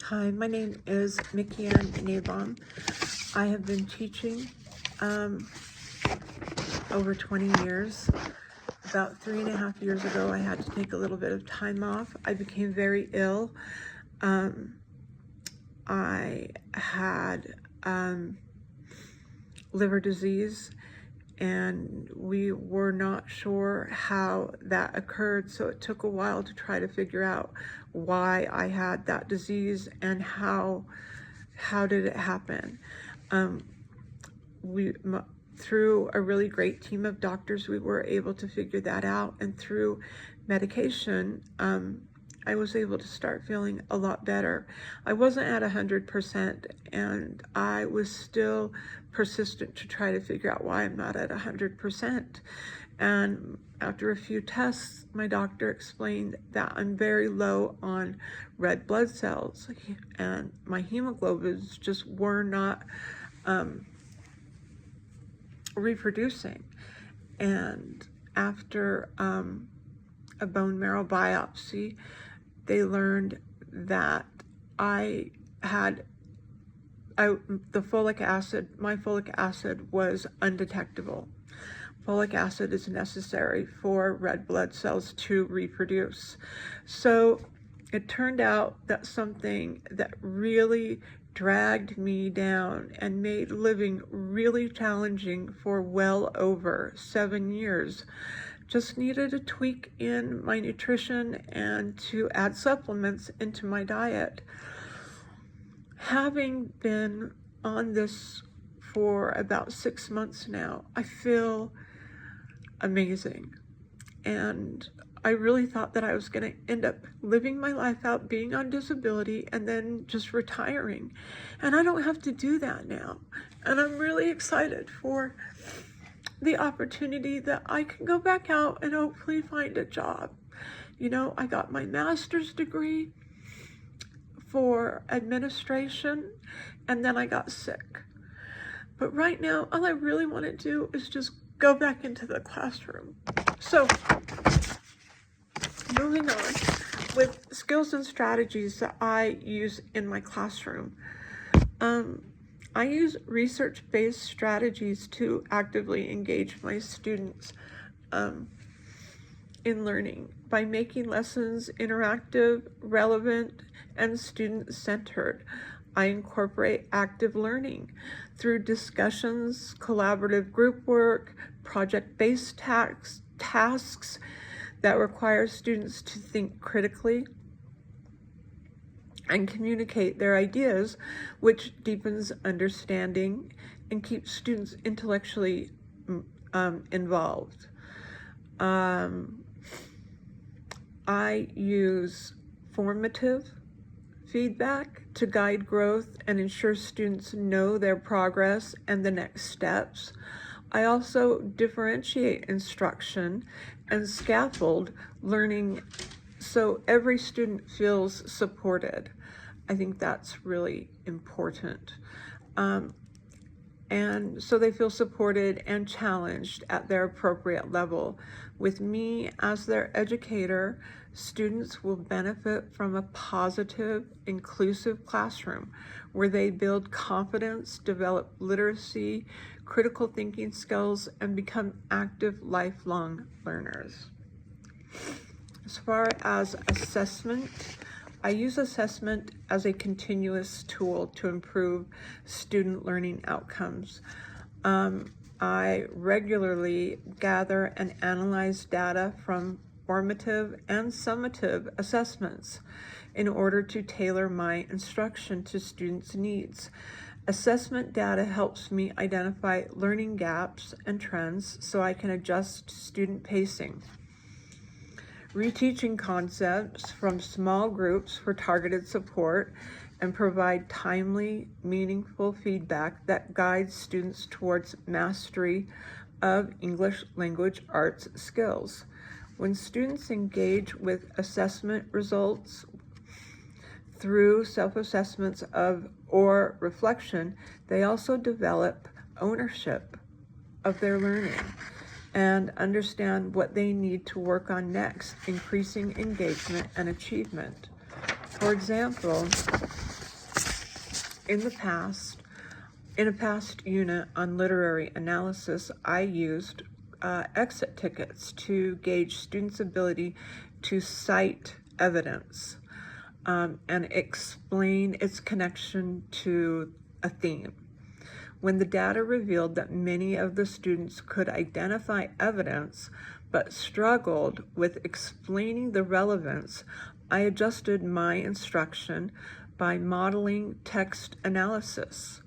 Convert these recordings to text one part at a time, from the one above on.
Hi, my name is Mickey Ann Nabaum. I have been teaching over 20 years. About 3.5 years ago, I had to take a little bit of time off. I became very ill. I had liver disease, and we were not sure how that occurred, so it took a while to try to figure out why I had that disease and how did it happen. Through a really great team of doctors, we were able to figure that out, and through medication, I was able to start feeling a lot better. I wasn't at 100%, and I was still persistent to try to figure out why I'm not at 100%. And after a few tests, my doctor explained that I'm very low on red blood cells, and my hemoglobins just were not reproducing. And after a bone marrow biopsy, they learned that my folic acid was undetectable. Folic acid is necessary for red blood cells to reproduce. So it turned out that something that really dragged me down and made living really challenging for well over 7 years just needed a tweak in my nutrition and to add supplements into my diet. Having been on this for about 6 months now, I feel amazing. And I really thought that I was going to end up living my life out, being on disability, and then just retiring. And I don't have to do that now. And I'm really excited for the opportunity that I can go back out and hopefully find a job. You know, I got my master's degree for administration, and then I got sick. But right now, all I really want to do is just go back into the classroom. So, moving on with skills and strategies that I use in my classroom. I use research-based strategies to actively engage my students in learning by making lessons interactive, relevant, and student-centered. I incorporate active learning through discussions, collaborative group work, project-based tasks that require students to think critically and communicate their ideas, which deepens understanding and keeps students intellectually involved. I use formative feedback to guide growth and ensure students know their progress and the next steps. I also differentiate instruction and scaffold learning so every student feels supported. I think that's really important. And so they feel supported and challenged at their appropriate level. With me as their educator, students will benefit from a positive, inclusive classroom where they build confidence, develop literacy, critical thinking skills, and become active lifelong learners. As far as assessment, I use assessment as a continuous tool to improve student learning outcomes. I regularly gather and analyze data from formative and summative assessments in order to tailor my instruction to students' needs. Assessment data helps me identify learning gaps and trends so I can adjust student pacing. Reteaching concepts from small groups for targeted support and provide timely, meaningful feedback that guides students towards mastery of English language arts skills. When students engage with assessment results through self-assessments or reflection, they also develop ownership of their learning and understand what they need to work on next, increasing engagement and achievement. For example, In a past unit on literary analysis, I used exit tickets to gauge students' ability to cite evidence and explain its connection to a theme. When the data revealed that many of the students could identify evidence but struggled with explaining the relevance, I adjusted my instruction by modeling text analysis.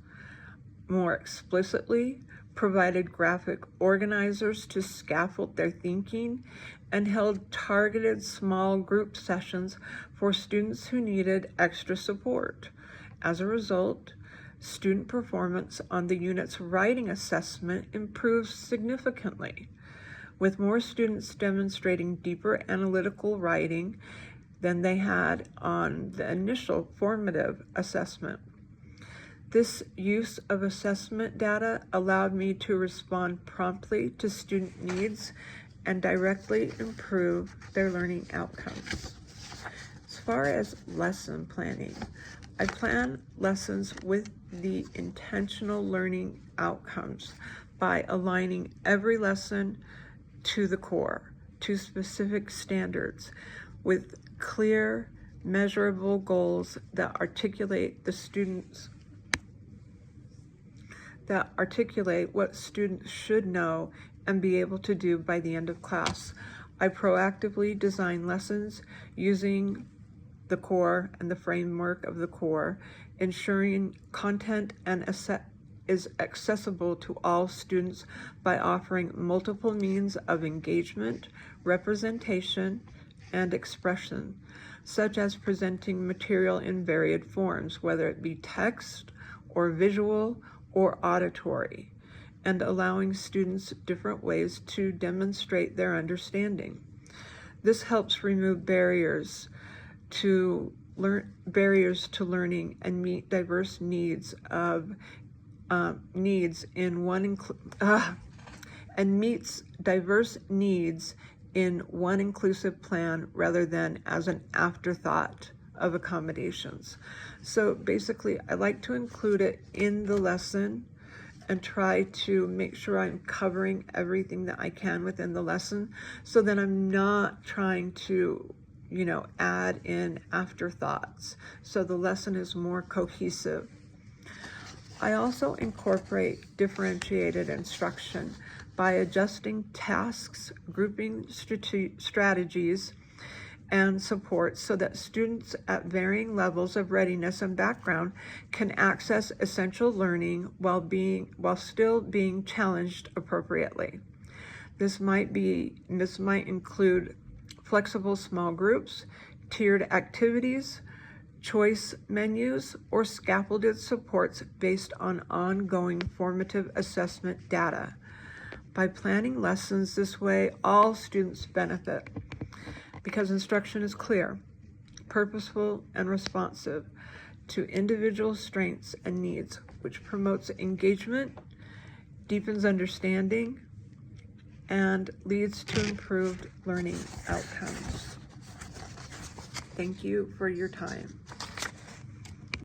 More explicitly, provided graphic organizers to scaffold their thinking, and held targeted small group sessions for students who needed extra support. As a result, student performance on the unit's writing assessment improved significantly, with more students demonstrating deeper analytical writing than they had on the initial formative assessment. This use of assessment data allowed me to respond promptly to student needs and directly improve their learning outcomes. As far as lesson planning, I plan lessons with the intentional learning outcomes by aligning every lesson to the core, to specific standards, with clear, measurable goals that articulate what students should know and be able to do by the end of class. I proactively design lessons using the core and the framework of the core, ensuring content is accessible to all students by offering multiple means of engagement, representation, and expression, such as presenting material in varied forms, whether it be text or visual or auditory, and allowing students different ways to demonstrate their understanding. This helps remove barriers to learning and meet diverse needs in one inclusive plan rather than as an afterthought of accommodations. So basically, I like to include it in the lesson and try to make sure I'm covering everything that I can within the lesson, so that I'm not trying to, add in afterthoughts. So the lesson is more cohesive. I also incorporate differentiated instruction by adjusting tasks, grouping strategies, and support so that students at varying levels of readiness and background can access essential learning while still being challenged appropriately. This might include flexible small groups, tiered activities, choice menus, or scaffolded supports based on ongoing formative assessment data. By planning lessons this way, all students benefit because instruction is clear, purposeful, and responsive to individual strengths and needs, which promotes engagement, deepens understanding, and leads to improved learning outcomes. Thank you for your time.